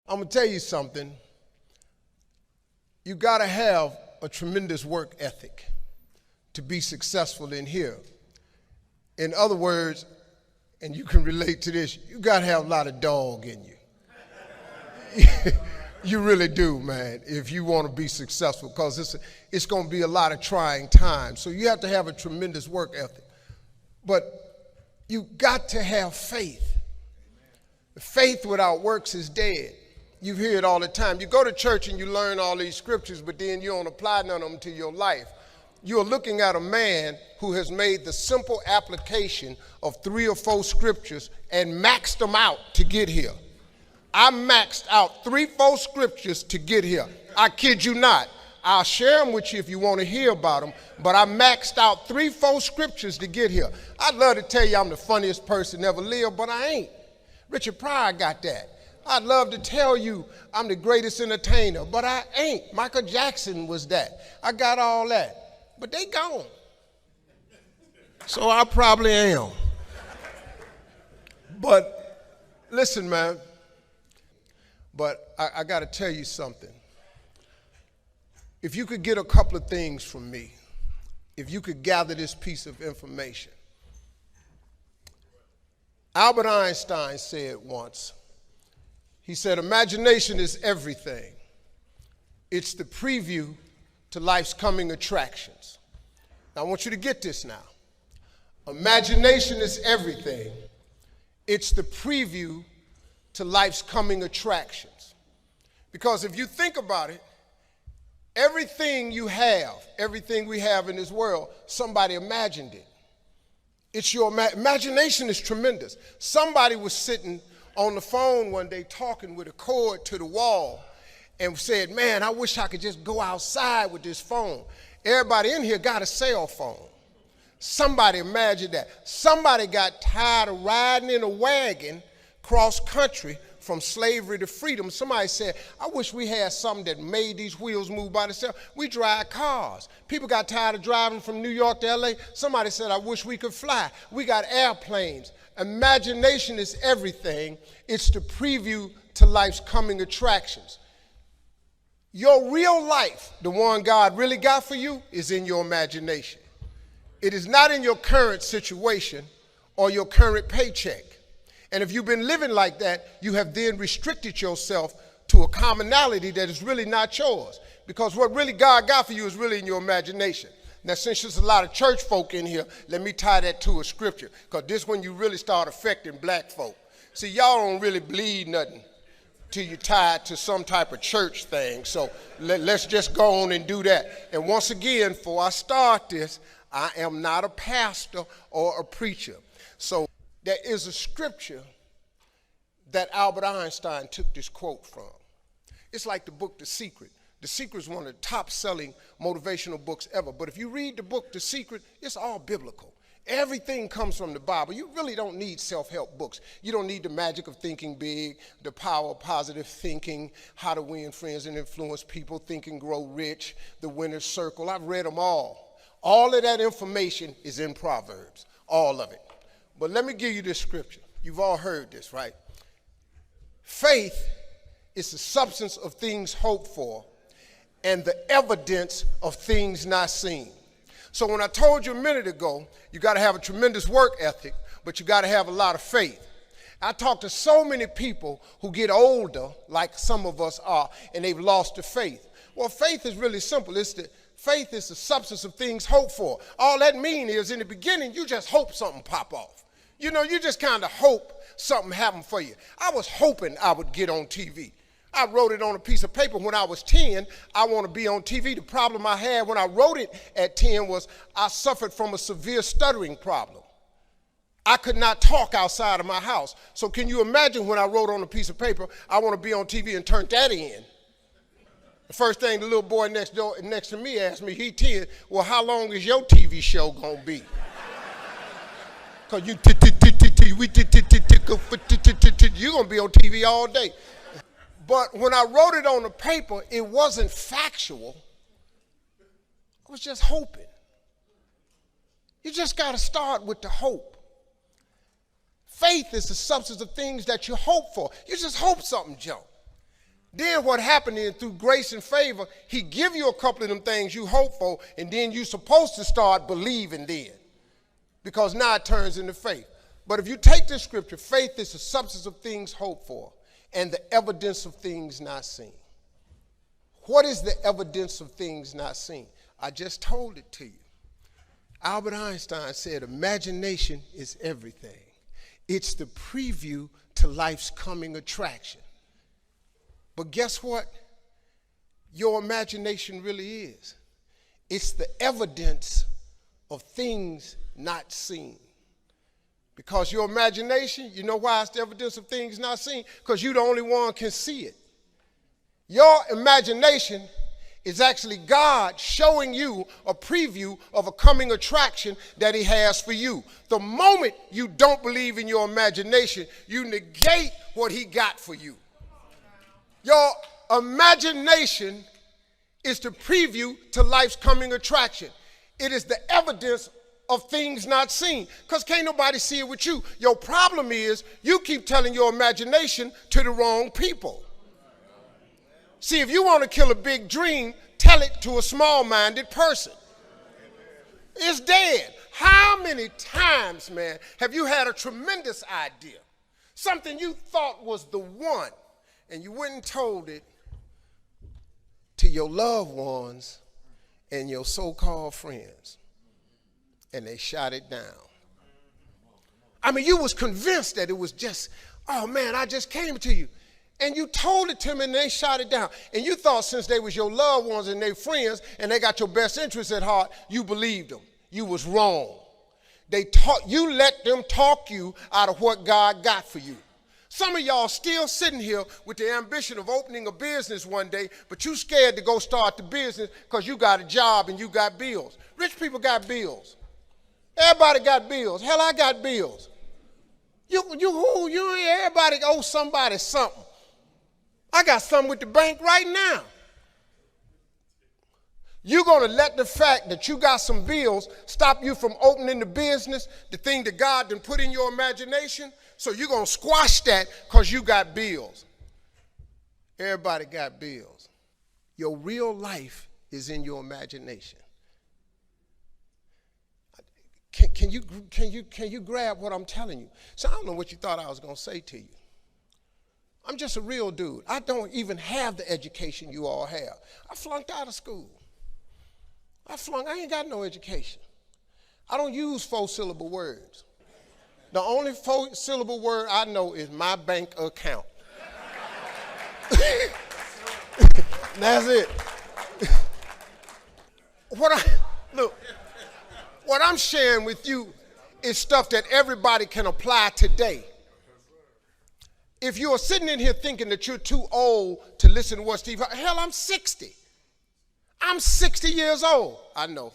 I'm going to tell you something. You got to have a tremendous work ethic to be successful in here. In other words, and you can relate to this, you got to have a lot of dog in you. You really do, man, if you want to be successful, because it's going to be a lot of trying times. So you have to have a tremendous work ethic. But you got to have faith. Faith without works is dead. You hear it all the time. You go to church and you learn all these scriptures, but then you don't apply none of them to your life. You're looking at a man who has made the simple application of 3 or 4 scriptures and maxed them out to get here. I maxed out 3, 4 scriptures to get here. I kid you not. I'll share them with you if you want to hear about them, but I maxed out 3, 4 scriptures to get here. I'd love to tell you I'm the funniest person ever lived, but I ain't. Richard Pryor got that. I'd love to tell you I'm the greatest entertainer, but I ain't. Michael Jackson was that. I got all that, but they gone. So I probably am. But listen, man, but I got to tell you something. If you could get a couple of things from me, if you could gather this piece of information. Albert Einstein said once, he said, imagination is everything. It's the preview to life's coming attractions. Now, I want you to get this now. Imagination is everything. It's the preview to life's coming attractions. Because if you think about it, everything you have, everything we have in this world, somebody imagined it. It's your imagination is tremendous. Somebody was sitting on the phone one day talking with a cord to the wall and said, man, I wish I could just go outside with this phone. Everybody in here got a cell phone. Somebody imagined that. Somebody got tired of riding in a wagon cross country from slavery to freedom. Somebody said, I wish we had something that made these wheels move by themselves. We drive cars. People got tired of driving from New York to LA. Somebody said, I wish we could fly. We got airplanes. Imagination is everything. It's the preview to life's coming attractions. Your real life, the one God really got for you, is in your imagination. It is not in your current situation or your current paycheck. And if you've been living like that, you have then restricted yourself to a commonality that is really not yours. Because what really God got for you is really in your imagination. Now, since there's a lot of church folk in here, let me tie that to a scripture, because this is when you really start affecting black folk. See, y'all don't really believe nothing till you tie it to some type of church thing. So let's just go on and do that. And once again, before I start this, I am not a pastor or a preacher. So there is a scripture that Albert Einstein took this quote from. It's like the book The Secret. The Secret is one of the top-selling motivational books ever. But if you read the book The Secret, it's all biblical. Everything comes from the Bible. You really don't need self-help books. You don't need the magic of thinking big, the power of positive thinking, how to win friends and influence people, Think and Grow Rich, the Winner's Circle. I've read them all. All of that information is in Proverbs, all of it. But let me give you this scripture. You've all heard this, right? Faith is the substance of things hoped for and the evidence of things not seen. So when I told you a minute ago, you got to have a tremendous work ethic, but you got to have a lot of faith. I talk to so many people who get older, like some of us are, and they've lost the faith. Well, faith is really simple. Faith is the substance of things hoped for. All that means is in the beginning, you just hope something pop off. You know, you just kind of hope something happened for you. I was hoping I would get on TV. I wrote it on a piece of paper when I was 10, I want to be on TV. The problem I had when I wrote it at 10 was I suffered from a severe stuttering problem. I could not talk outside of my house. So can you imagine when I wrote on a piece of paper, I want to be on TV and turned that in? The first thing the little boy next to me asked me, he 10, well, how long is your TV show going to be? Because you're going to be on TV all day. But when I wrote it on the paper, it wasn't factual. I was just hoping. You just got to start with the hope. Faith is the substance of things that you hope for. You just hope something jump. Then what happened is through grace and favor, he give you a couple of them things you hope for, and then you're supposed to start believing then. Because now it turns into faith. But if you take this scripture, faith is the substance of things hoped for and the evidence of things not seen. What is the evidence of things not seen? I just told it to you. Albert Einstein said, imagination is everything. It's the preview to life's coming attraction. But guess what? Your imagination really is. It's the evidence of things not seen. Because your imagination, you know why it's the evidence of things not seen? Because you're the only one can see it. Your imagination is actually God showing you a preview of a coming attraction that he has for you. The moment you don't believe in your imagination, you negate what he got for you. Your imagination is the preview to life's coming attraction. It is the evidence of things not seen, because can't nobody see it with you. Your problem is you keep telling your imagination to the wrong people. See, if you want to kill a big dream, tell it to a small-minded person. It's dead. How many times, man, have you had a tremendous idea, something you thought was the one, and you went and told it to your loved ones and your so-called friends, and they shot it down? I mean, you was convinced that it was just, oh man, I just came to you. And you told it to them and they shot it down. And you thought since they was your loved ones and their friends and they got your best interests at heart, you believed them. You was wrong. You let them talk you out of what God got for you. Some of y'all still sitting here with the ambition of opening a business one day, but you scared to go start the business because you got a job and you got bills. Rich people got bills. Everybody got bills. Hell, I got bills. Everybody owes somebody something. I got something with the bank right now. You're going to let the fact that you got some bills stop you from opening the business, the thing that God done put in your imagination? So you're going to squash that because you got bills. Everybody got bills. Your real life is in your imagination. Can you grab what I'm telling you? So I don't know what you thought I was going to say to you. I'm just a real dude. I don't even have the education you all have. I flunked out of school. I ain't got no education. I don't use 4-syllable words. The only 4-syllable word I know is my bank account. That's it. What I'm sharing with you is stuff that everybody can apply today. If you're sitting in here thinking that you're too old to listen to what Steve, hell, I'm 60. I'm 60 years old. I know.